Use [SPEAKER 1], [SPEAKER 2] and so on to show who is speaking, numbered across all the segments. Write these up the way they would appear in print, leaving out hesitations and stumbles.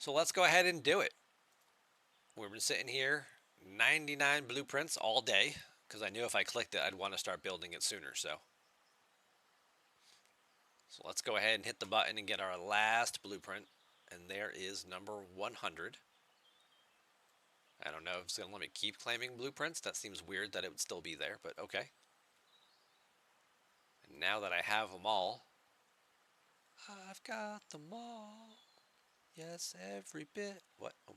[SPEAKER 1] So let's go ahead and do it. We've been sitting here, 99 blueprints all day, because I knew if I clicked it, I'd want to start building it sooner. So let's go ahead and hit the button and get our last blueprint. And there is number 100. I don't know if it's going to let me keep claiming blueprints. That seems weird that it would still be there, but okay. And now that I have them all, I've got them all. Yes, every bit. What? Oh.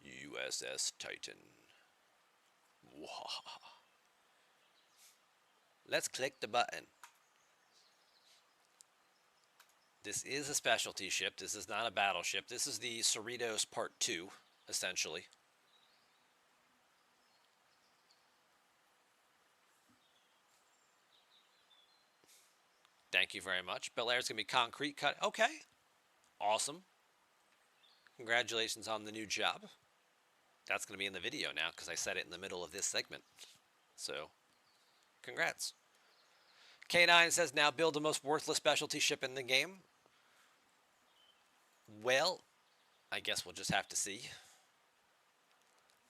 [SPEAKER 1] USS Titan. Wow. Let's click the button. This is a specialty ship. This is not a battleship. This is the Cerritos Part 2, essentially. Thank you very much. Bel Air's going to be concrete cut. Okay. Awesome. Congratulations on the new job. That's going to be in the video now because I said it in the middle of this segment. So, congrats. K9 says, now build the most worthless specialty ship in the game. Well, I guess we'll just have to see.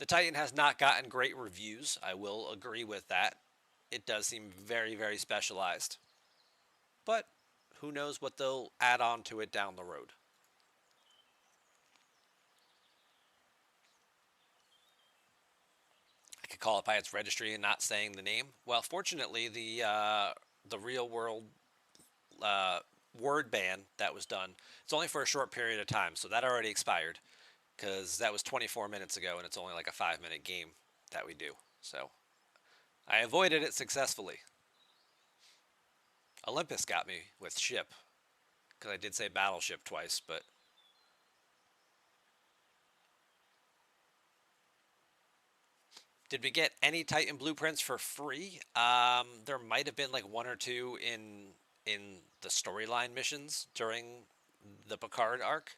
[SPEAKER 1] The Titan has not gotten great reviews. I will agree with that. It does seem very, very specialized. But who knows what they'll add on to it down the road. I could call it by its registry and not saying the name. Well, fortunately, the real world word ban that was done, it's only for a short period of time, so that already expired because that was 24 minutes ago and it's only like a 5-minute game that we do. So I avoided it successfully. Olympus got me with ship because I did say battleship twice, but did we get any Titan blueprints for free? There might have been like one or two in the storyline missions during the Picard arc.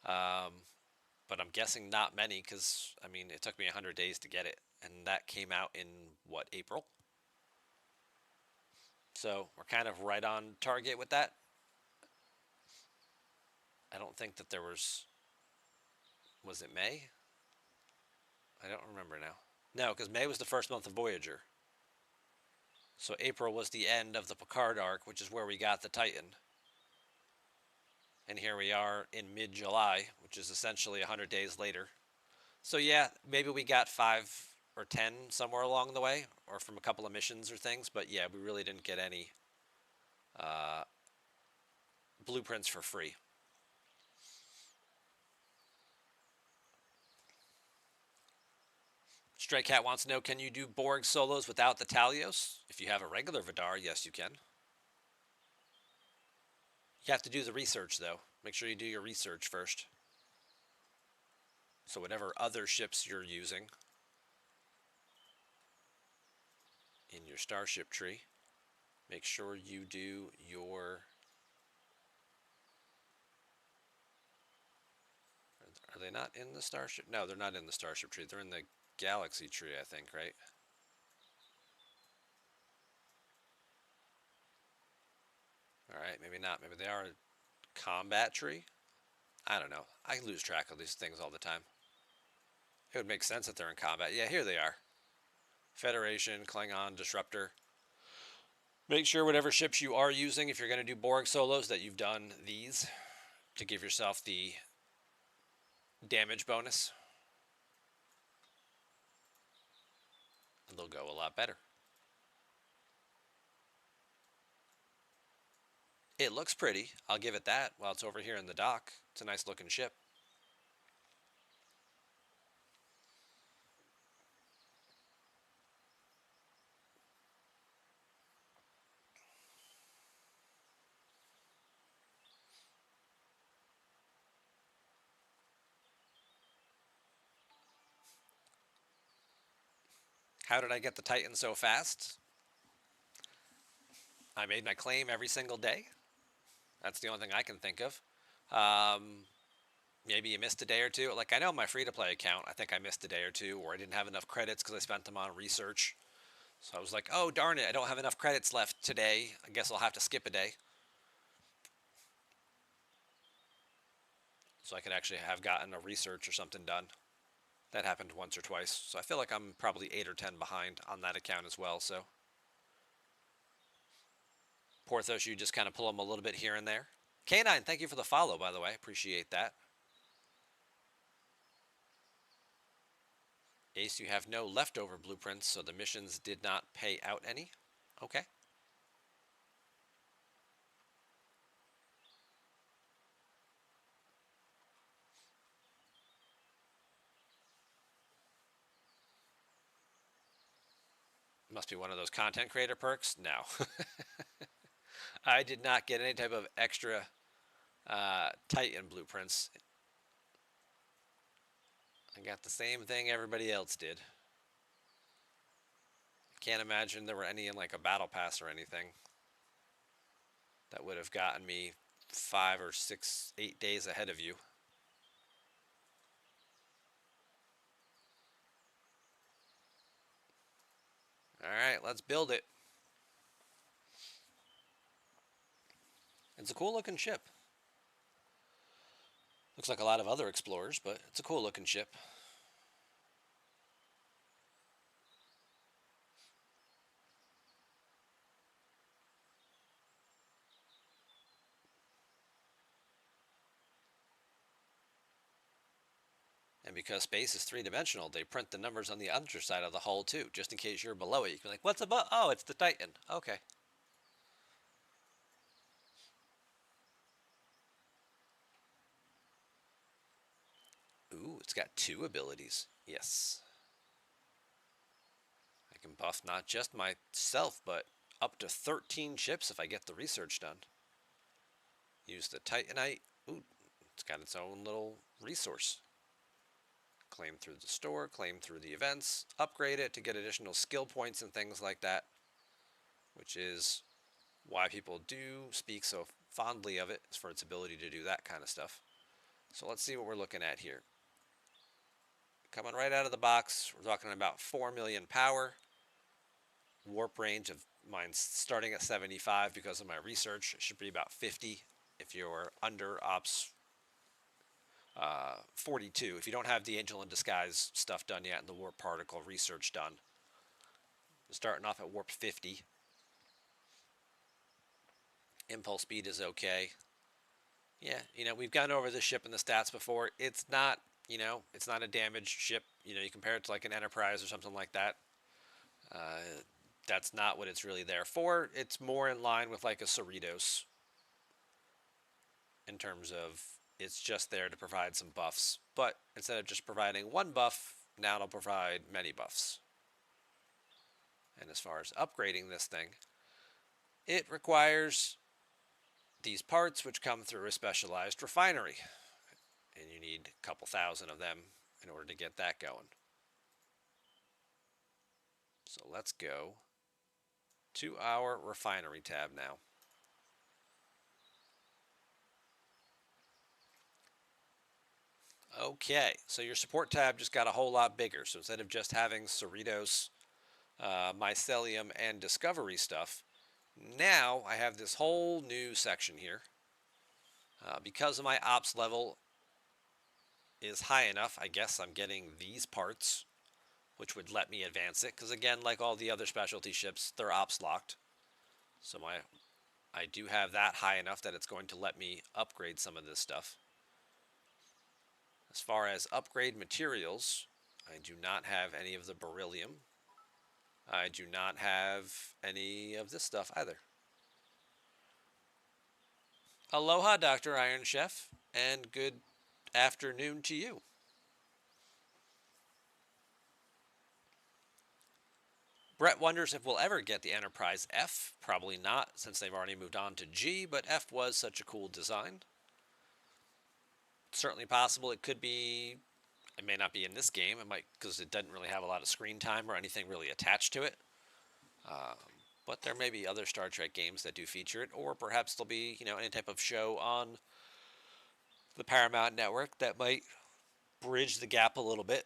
[SPEAKER 1] But I'm guessing not many because, I mean, it took me 100 days to get it. And that came out in, what, April? So we're kind of right on target with that. I don't think that there was it May? I don't remember now. No, because May was the first month of Voyager. So April was the end of the Picard arc, which is where we got the Titan. And here we are in mid-July, which is essentially 100 days later. So yeah, maybe we got 5 or 10 somewhere along the way, or from a couple of missions or things. But yeah, we really didn't get any blueprints for free. Stray Cat wants to know, can you do Borg solos without the Talios? If you have a regular Vidar, yes you can. You have to do the research though. Make sure you do your research first. So whatever other ships you're using in your starship tree, make sure you do your... Are they not in the starship? No, they're not in the starship tree. They're in the galaxy tree, I think, right? Alright, maybe not. Maybe they are a combat tree? I don't know. I lose track of these things all the time. It would make sense that they're in combat. Yeah, here they are. Federation, Klingon, Disruptor. Make sure whatever ships you are using, if you're going to do Borg solos, that you've done these to give yourself the damage bonus. And they'll go a lot better. It looks pretty. I'll give it that while it's over here in the dock. It's a nice looking ship. How did I get the Titan so fast? I made my claim every single day. That's the only thing I can think of. Maybe you missed a day or two. Like, I know my free-to-play account, I think I missed a day or two, or I didn't have enough credits because I spent them on research. So I was like, oh, darn it, I don't have enough credits left today. I guess I'll have to skip a day. so I could actually have gotten a research or something done. That happened once or twice, so I feel like I'm probably 8 or 10 behind on that account as well. So Porthos, you just kind of pull them a little bit here and there. K9, thank you for the follow, by the way. Appreciate that. Ace, you have no leftover blueprints, so the missions did not pay out any. Okay. Must be one of those content creator perks. No. I did not get any type of extra Titan blueprints. I got the same thing everybody else did. Can't imagine there were any in like a battle pass or anything that would have gotten me 5 or 6, 8 days ahead of you. Alright, let's build it. It's a cool looking ship. Looks like a lot of other explorers, but it's a cool looking ship. And because space is three-dimensional, they print the numbers on the underside of the hull too, just in case you're below it. You can be like, what's above? Oh, it's the Titan. Okay. Ooh, it's got 2 abilities. Yes. I can buff not just myself, but up to 13 ships if I get the research done. Use the Titanite. Ooh, it's got its own little resource. Claim through the store, claim through the events, upgrade it to get additional skill points and things like that, which is why people do speak so fondly of it, is for its ability to do that kind of stuff. So let's see what we're looking at here. Coming right out of the box, we're talking about 4 million power. Warp range of mine's starting at 75 because of my research. It should be about 50 if you're under Ops 42. If you don't have the Angel in Disguise stuff done yet and the Warp Particle research done, starting off at Warp 50. Impulse speed is okay. Yeah, we've gone over this ship and the stats before. It's not, it's not a damaged ship. You compare it to like an Enterprise or something like that. That's not what it's really there for. It's more in line with like a Cerritos in terms of it's just there to provide some buffs. But instead of just providing one buff, now it'll provide many buffs. And as far as upgrading this thing, it requires these parts which come through a specialized refinery. And you need a couple thousand of them in order to get that going. So let's go to our refinery tab now. Okay, so your support tab just got a whole lot bigger. So instead of just having Cerritos, Mycelium, and Discovery stuff, now I have this whole new section here. Because of my ops level is high enough, I guess I'm getting these parts, which would let me advance it. Because again, like all the other specialty ships, they're ops locked. So I do have that high enough that it's going to let me upgrade some of this stuff. As far as upgrade materials, I do not have any of the beryllium. I do not have any of this stuff either. Aloha, Dr. Iron Chef, and good afternoon to you. Brett wonders if we'll ever get the Enterprise F. Probably not, since they've already moved on to G, but F was such a cool design. Certainly possible. It could be, it may not be in this game. It might, because it doesn't really have a lot of screen time or anything really attached to it. But there may be other Star Trek games that do feature it, or perhaps there'll be, any type of show on the Paramount Network that might bridge the gap a little bit.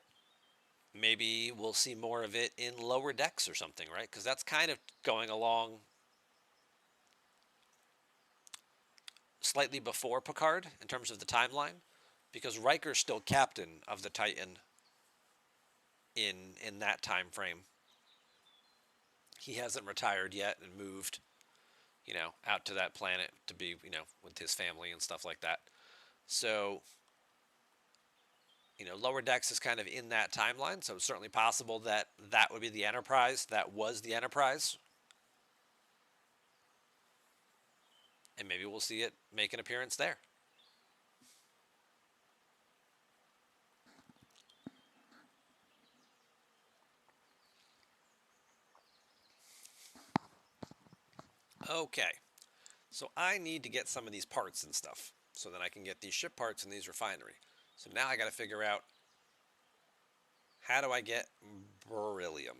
[SPEAKER 1] Maybe we'll see more of it in Lower Decks or something, right? Because that's kind of going along slightly before Picard in terms of the timeline. because Riker's still captain of the Titan in that time frame. He hasn't retired yet and moved, out to that planet to be, with his family and stuff like that. So, Lower Decks is kind of in that timeline, so it's certainly possible that that would be the Enterprise. That was the Enterprise. And maybe we'll see it make an appearance there. Okay, so I need to get some of these parts and stuff so that I can get these ship parts in these refinery. So now I got to figure out, how do I get beryllium?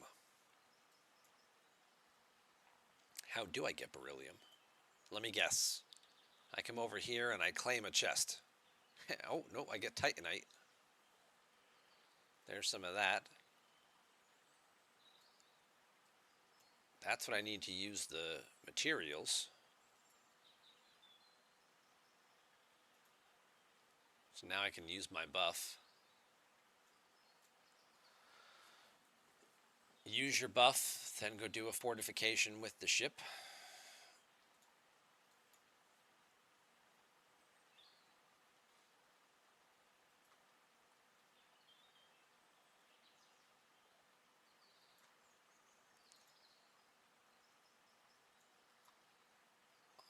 [SPEAKER 1] How do I get beryllium? Let me guess. I come over here and I claim a chest. Oh, no, I get titanite. There's some of that. That's what I need to use the materials. So now I can use my buff. Use your buff, then go do a fortification with the ship.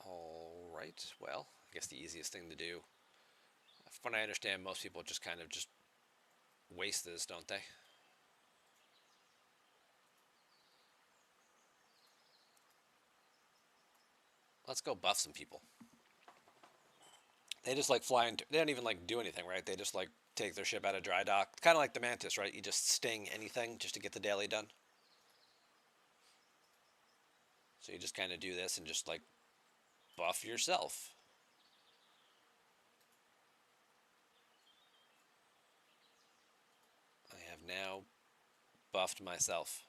[SPEAKER 1] Alright, well, I guess the easiest thing to do. From what I understand, most people just kind of just waste this, don't they? Let's go buff some people. They just like flying. They don't even like do anything, right? They just like take their ship out of dry dock. Kind of like the Mantis, right? You just sting anything just to get the daily done. So you just kind of do this and just like buff yourself. I have now buffed myself.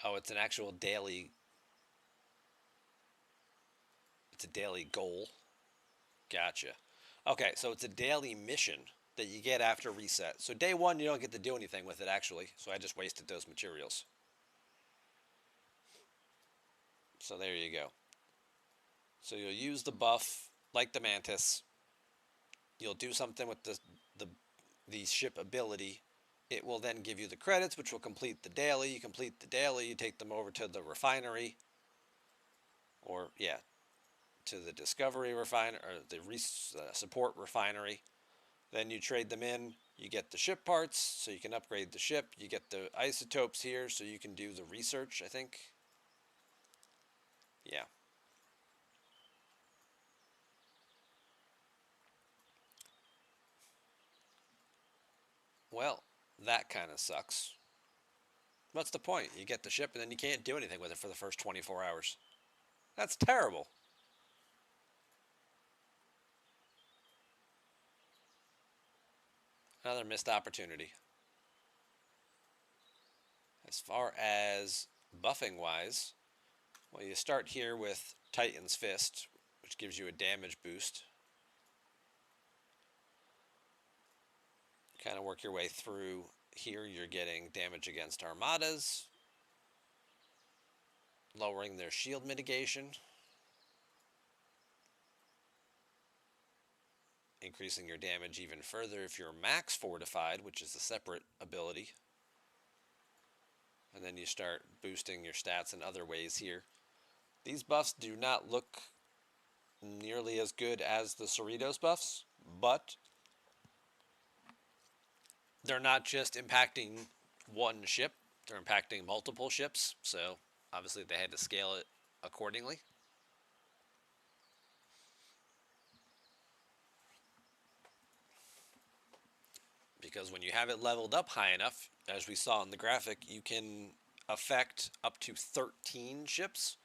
[SPEAKER 1] Oh, it's an actual daily. It's a daily goal. Gotcha. Okay, so it's a daily mission that you get after reset. So day one, you don't get to do anything with it, actually. So I just wasted those materials. So there you go. So you'll use the buff like the Mantis. You'll do something with the ship ability. It will then give you the credits, which will complete the daily. You complete the daily, you take them over to the refinery, or yeah, to the discovery refinery or the support refinery. Then you trade them in. You get the ship parts, so you can upgrade the ship. You get the isotopes here, so you can do the research, I think. Yeah. Well, that kind of sucks. What's the point? You get the ship and then you can't do anything with it for the first 24 hours. That's terrible. Another missed opportunity. As far as buffing wise, well, you start here with Titan's Fist, which gives you a damage boost. Kind of work your way through. Here you're getting damage against armadas, lowering their shield mitigation, increasing your damage even further if you're max fortified, which is a separate ability. And then you start boosting your stats in other ways here. These buffs do not look nearly as good as the Cerritos buffs, but they're not just impacting one ship, they're impacting multiple ships, so obviously they had to scale it accordingly. Because when you have it leveled up high enough, as we saw in the graphic, you can affect up to 13 ships.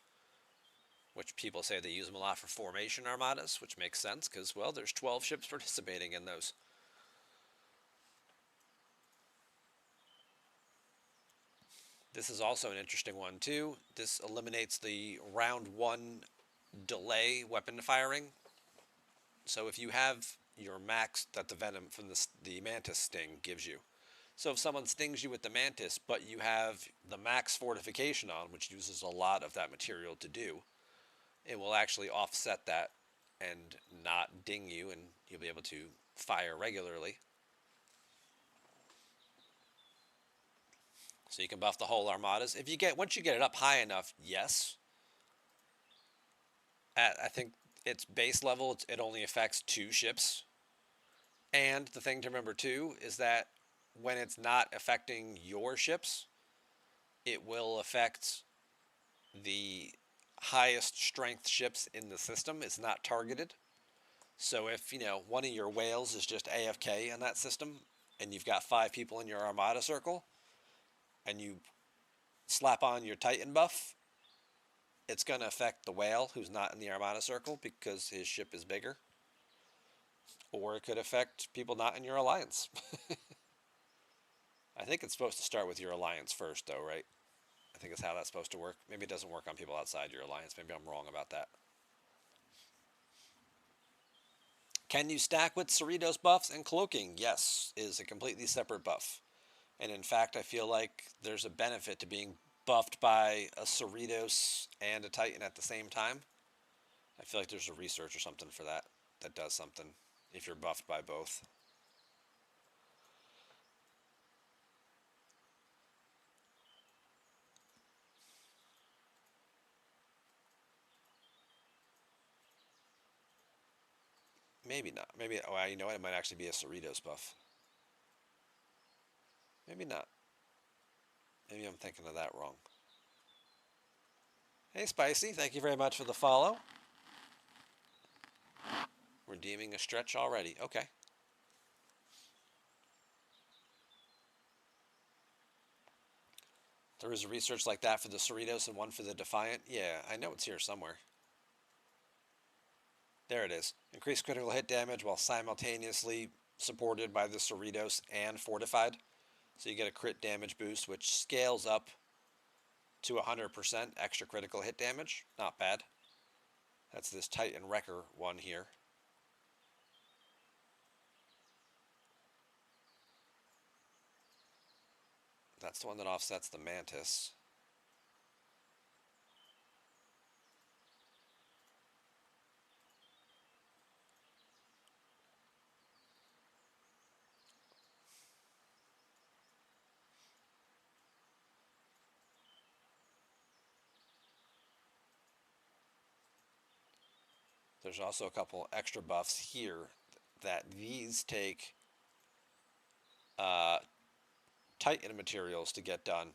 [SPEAKER 1] which people say they use them a lot for formation armadas, which makes sense because, well, there's 12 ships participating in those. This is also an interesting one, too. This eliminates the round 1 delay weapon firing. So if you have your max that the venom from the mantis sting gives you. So if someone stings you with the mantis, but you have the max fortification on, which uses a lot of that material to do, it will actually offset that and not ding you, and you'll be able to fire regularly. So you can buff the whole armadas. Once you get it up high enough, yes. I think its base level, it only affects 2 ships. And the thing to remember too is that when it's not affecting your ships, it will affect the highest strength ships in the system. It's not targeted. So if, one of your whales is just AFK in that system and you've got 5 people in your armada circle and you slap on your Titan buff, it's going to affect the whale who's not in the armada circle because his ship is bigger. Or it could affect people not in your alliance. I think it's supposed to start with your alliance first, though, right? I think that's how that's supposed to work. Maybe it doesn't work on people outside your alliance. Maybe I'm wrong about that. Can you stack with Cerritos buffs and cloaking? Yes, it is a completely separate buff. And in fact, I feel like there's a benefit to being buffed by a Cerritos and a Titan at the same time. I feel like there's a research or something for that does something if you're buffed by both. Maybe not. Maybe, oh, you know what? It might actually be a Cerritos buff. Maybe not. Maybe I'm thinking of that wrong. Hey, Spicy, thank you very much for the follow. Redeeming a stretch already. Okay. There is a research like that for the Cerritos and one for the Defiant. Yeah, I know it's here somewhere. There it is. Increased critical hit damage while simultaneously supported by the Cerritos and fortified. So you get a crit damage boost, which scales up to 100% extra critical hit damage. Not bad. That's this Titan Wrecker one here. That's the one that offsets the Mantis. There's also a couple extra buffs here that these take Titan materials to get done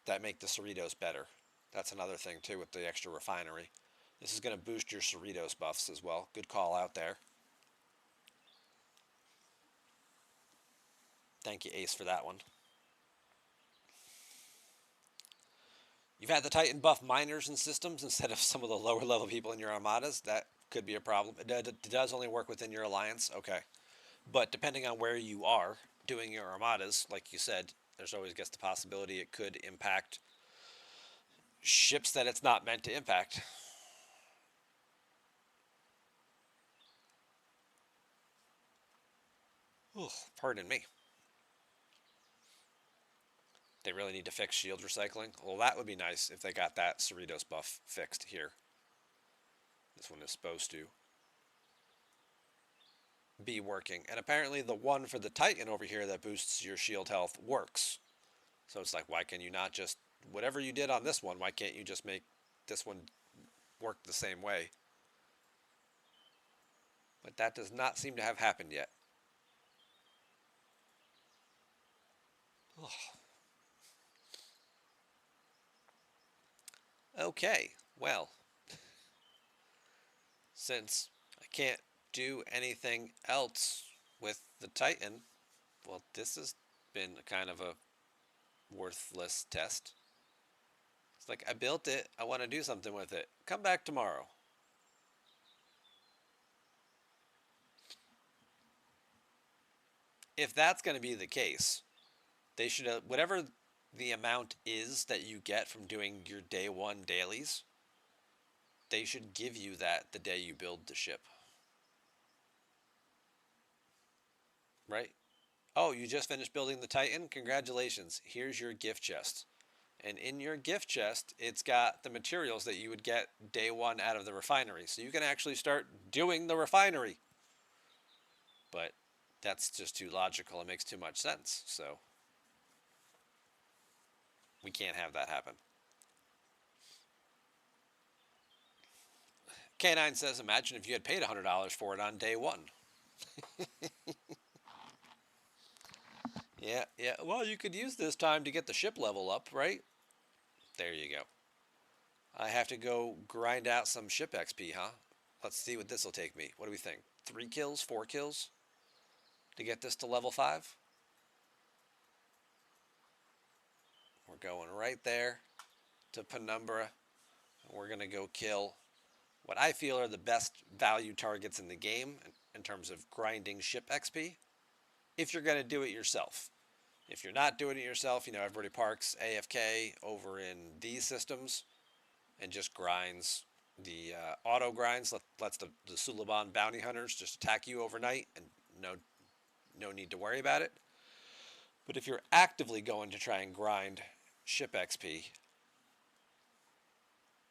[SPEAKER 1] that make the Cerritos better. That's another thing too with the extra refinery. This is going to boost your Cerritos buffs as well. Good call out there. Thank you, Ace, for that one. You've had the Titan buff miners and systems instead of some of the lower level people in your armadas. That could be a problem. It does only work within your alliance. Okay. But depending on where you are doing your armadas, like you said, there's always gets the possibility it could impact ships that it's not meant to impact. Ooh, pardon me. They really need to fix shield recycling. Well, that would be nice if they got that Cerritos buff fixed here. This one is supposed to be working. And apparently the one for the Titan over here that boosts your shield health works. So it's like, why can you not just, whatever you did on this one, why can't you just make this one work the same way? But that does not seem to have happened yet. Oh. Okay, well, since I can't do anything else with the Titan, well, this has been kind of a worthless test. It's like, I built it. I want to do something with it. Come back tomorrow. If that's going to be the case, they should have, whatever the amount is that you get from doing your day one dailies, they should give you that the day you build the ship. Right? Oh, you just finished building the Titan? Congratulations. Here's your gift chest. And in your gift chest, it's got the materials that you would get day one out of the refinery. So you can actually start doing the refinery. But that's just too logical. It makes too much sense. So we can't have that happen. K9 says, imagine if you had paid $100 for it on day one. Yeah, yeah. Well, you could use this time to get the ship level up, right? There you go. I have to go grind out some ship XP, huh? Let's see what this will take me. What do we think? 3 kills? 4 kills? To get this to level 5? We're going right there to Penumbra. We're going to go kill what I feel are the best value targets in the game in terms of grinding ship XP. If you're going to do it yourself. If you're not doing it yourself, everybody parks AFK over in these systems and just grinds the auto grinds, lets the Suliban bounty hunters just attack you overnight and no need to worry about it. But if you're actively going to try and grind ship XP,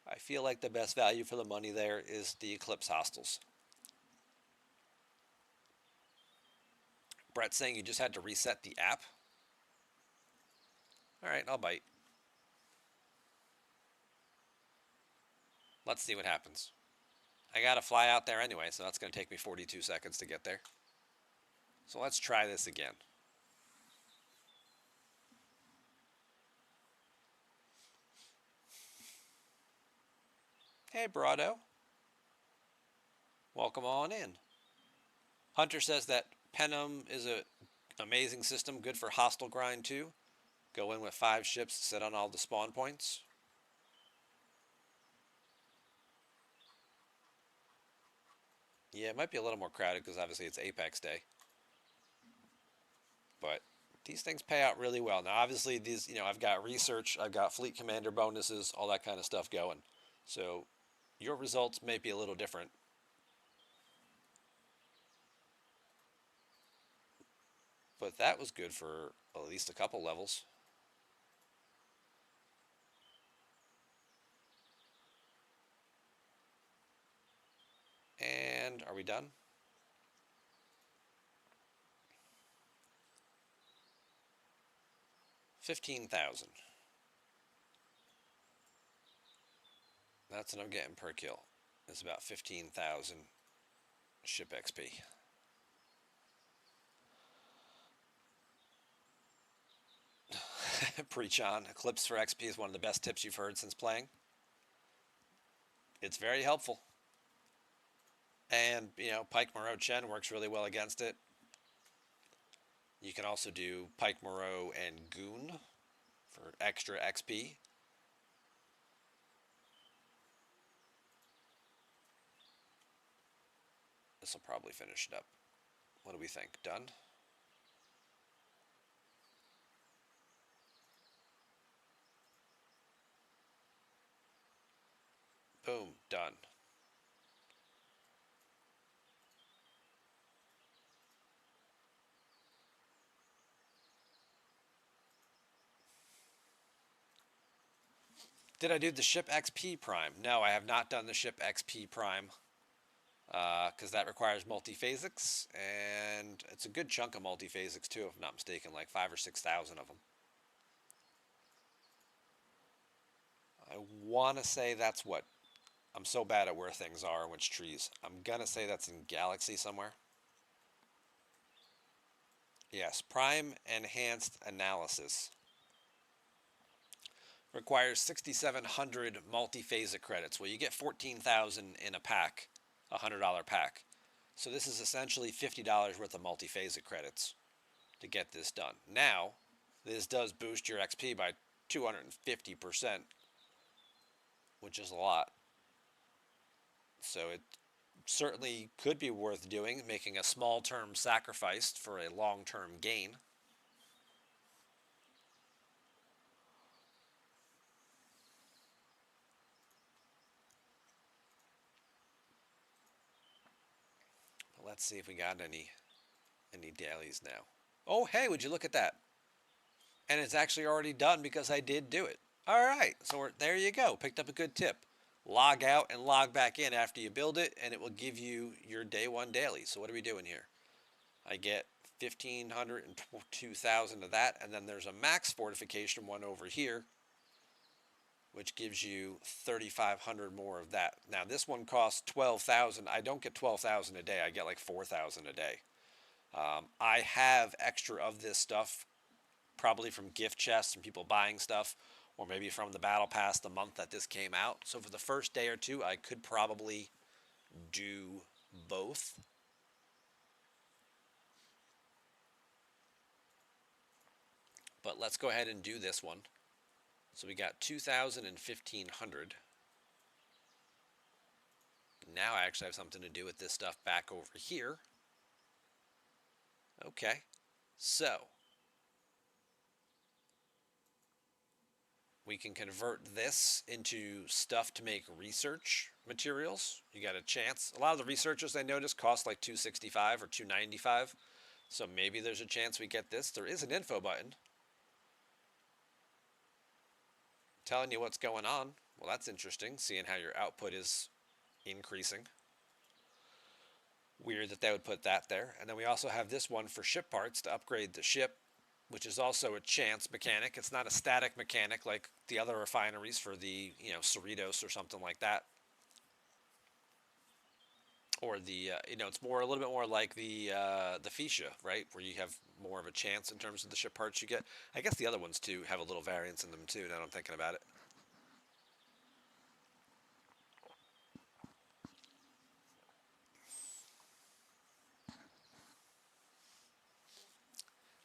[SPEAKER 1] I feel like the best value for the money there is the Eclipse Hostiles. Brett's saying you just had to reset the app. Alright, I'll bite. Let's see what happens. I gotta fly out there anyway, so that's gonna take me 42 seconds to get there. So let's try this again. Hey, Brado. Welcome on in. Hunter says that Penum is an amazing system, good for hostile grind too. Go in with 5 ships, sit on all the spawn points. Yeah, it might be a little more crowded because obviously it's Apex Day. But these things pay out really well. Now, obviously, these, I've got research, I've got fleet commander bonuses, all that kind of stuff going. So your results may be a little different. But that was good for at least a couple levels. And are we done? $15,000. That's what I'm getting per kill. It's about 15,000 ship XP. Preach on. Eclipse for XP is one of the best tips you've heard since playing. It's very helpful. And, Pike Moreau Chen works really well against it. You can also do Pike Moreau and Goon for extra XP. This will probably finish it up. What do we think? Done? Boom. Done. Did I do the ship XP Prime? No, I have not done the ship XP Prime. Because that requires multiphasics, and it's a good chunk of multiphasics too, if I'm not mistaken, like 5,000 or 6,000 of them. I want to say that's what, I'm so bad at where things are and which trees. I'm going to say that's in Galaxy somewhere. Yes, Prime Enhanced Analysis requires 6,700 multiphasic credits. Well, you get 14,000 in a pack, a $100 pack. So this is essentially $50 worth of multiphasic credits to get this done. Now, this does boost your XP by 250%. which is a lot. So it certainly could be worth doing, making a small term sacrifice for a long term gain. But let's see if we got any dailies now. Oh, hey, would you look at that? And it's actually already done because I did do it. All right, so there you go. Picked up a good tip. Log out and log back in after you build it, and it will give you your day one daily. So what are we doing here? I get 1,500 and 2,000 of that, and then there's a max fortification one over here, which gives you 3,500 more of that. Now this one costs 12,000. I don't get 12,000 a day. I get like 4,000 a day. I have extra of this stuff, probably from gift chests and people buying stuff, or maybe from the battle pass the month that this came out. So for the first day or two, I could probably do both. But let's go ahead and do this one. So we got 2,000 and 1,500. Now I actually have something to do with this stuff back over here. Okay, so we can convert this into stuff to make research materials. You got a chance. A lot of the researchers I noticed cost like $265 or $295. So maybe there's a chance we get this. There is an info button telling you what's going on. Well, that's interesting, seeing how your output is increasing. Weird that they would put that there. And then we also have this one for ship parts to upgrade the ship, which is also a chance mechanic. It's not a static mechanic like the other refineries for the, Cerritos or something like that. Or the, it's a little bit more like the Fuchsia, right? Where you have more of a chance in terms of the ship parts you get. I guess the other ones too have a little variance in them too, now that I'm thinking about it.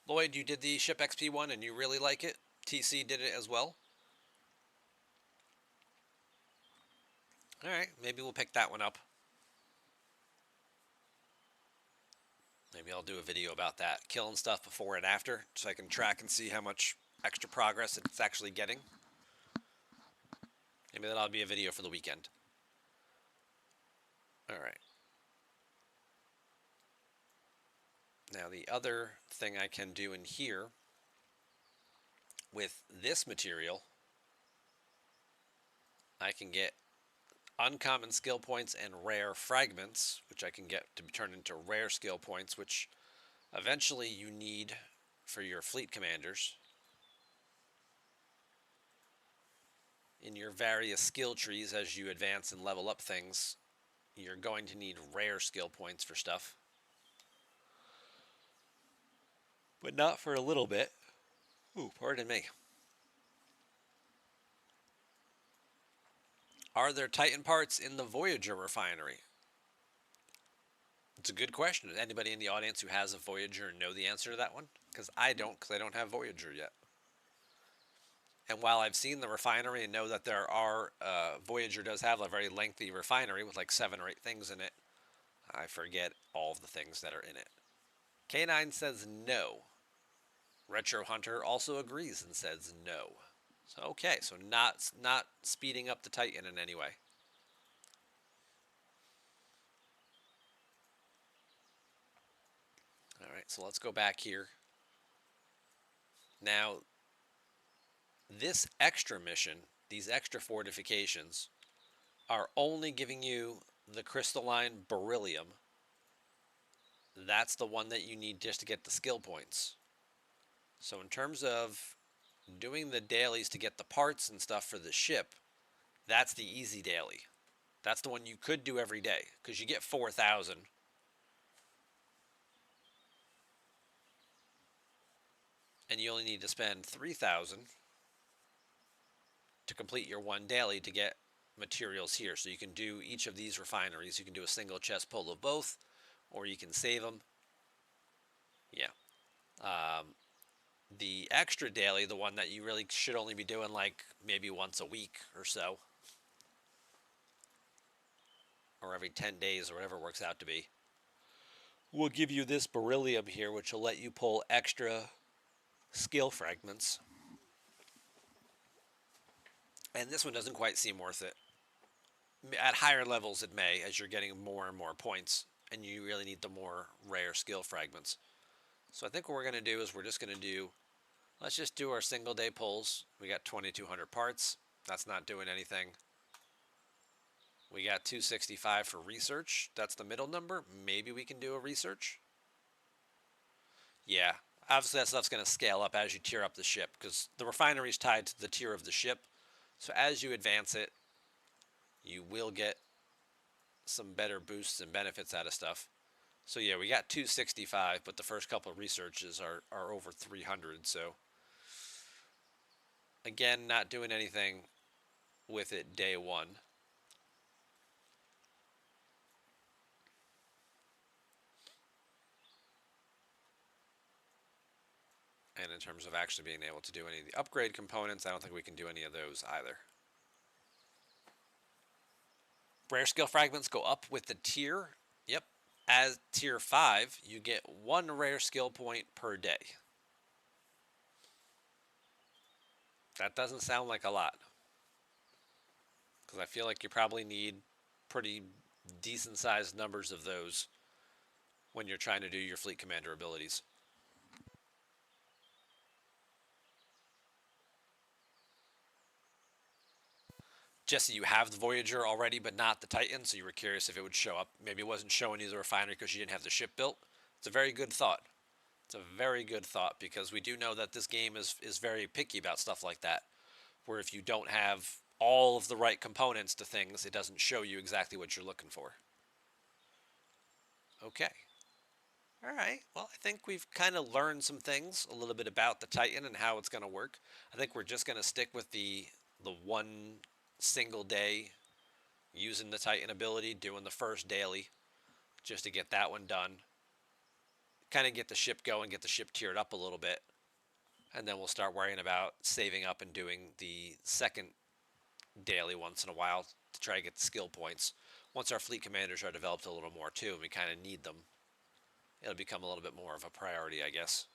[SPEAKER 1] Lloyd, you did the Ship XP one and you really like it? TC did it as well? Alright, maybe we'll pick that one up. Maybe I'll do a video about that. Killing stuff before and after, so I can track and see how much extra progress it's actually getting. Maybe that'll be a video for the weekend. Alright. Now the other thing I can do in here with this material, I can get uncommon skill points and rare fragments, which I can get to be turned into rare skill points, which eventually you need for your fleet commanders. In your various skill trees, as you advance and level up things, you're going to need rare skill points for stuff. But not for a little bit. Ooh, pardon me. Are there Titan parts in the Voyager refinery? It's a good question. Does anybody in the audience who has a Voyager know the answer to that one? Because I don't have Voyager yet. And while I've seen the refinery and know that there are, Voyager does have a very lengthy refinery with like 7 or 8 things in it, I forget all of the things that are in it. K9 says no. Retro Hunter also agrees and says no. So okay, so not speeding up the Titan in any way. All right, so let's go back here. Now, this extra mission, these extra fortifications, are only giving you the crystalline beryllium. That's the one that you need just to get the skill points. So in terms of doing the dailies to get the parts and stuff for the ship, that's the easy daily. That's the one you could do every day, because you get 4,000. And you only need to spend 3,000 to complete your one daily to get materials here. So you can do each of these refineries. You can do a single chest pull of both, or you can save them. Yeah. The extra daily, the one that you really should only be doing like maybe once a week or so, or every 10 days, or whatever it works out to be, we'll give you this beryllium here, which will let you pull extra skill fragments. And this one doesn't quite seem worth it. At higher levels, it may, as you're getting more and more points, and you really need the more rare skill fragments. So I think what we're going to do is we're just going to do, let's just do our single day pulls. We got 2,200 parts. That's not doing anything. We got 265 for research. That's the middle number. Maybe we can do a research. Yeah, obviously that stuff's going to scale up as you tier up the ship, because the refinery is tied to the tier of the ship. So as you advance it, you will get some better boosts and benefits out of stuff. So yeah, we got 265, but the first couple of researches are over 300. So again, not doing anything with it day one. And in terms of actually being able to do any of the upgrade components, I don't think we can do any of those either. Rare skill fragments go up with the tier. Yep. As tier 5, you get 1 rare skill point per day. That doesn't sound like a lot, because I feel like you probably need pretty decent sized numbers of those when you're trying to do your fleet commander abilities. Jesse, you have the Voyager already, but not the Titan, so you were curious if it would show up. Maybe it wasn't showing you the refinery because you didn't have the ship built. It's a very good thought. It's a very good thought, because we do know that this game is very picky about stuff like that, where if you don't have all of the right components to things, it doesn't show you exactly what you're looking for. Okay. All right. Well, I think we've kind of learned some things, a little bit about the Titan and how it's going to work. I think we're just going to stick with the one single day using the Titan ability, doing the first daily, just to get that one done. Kind of get the ship going, get the ship tiered up a little bit, and then we'll start worrying about saving up and doing the second daily once in a while to try to get the skill points. Once our fleet commanders are developed a little more too, and we kind of need them, it'll become a little bit more of a priority, I guess.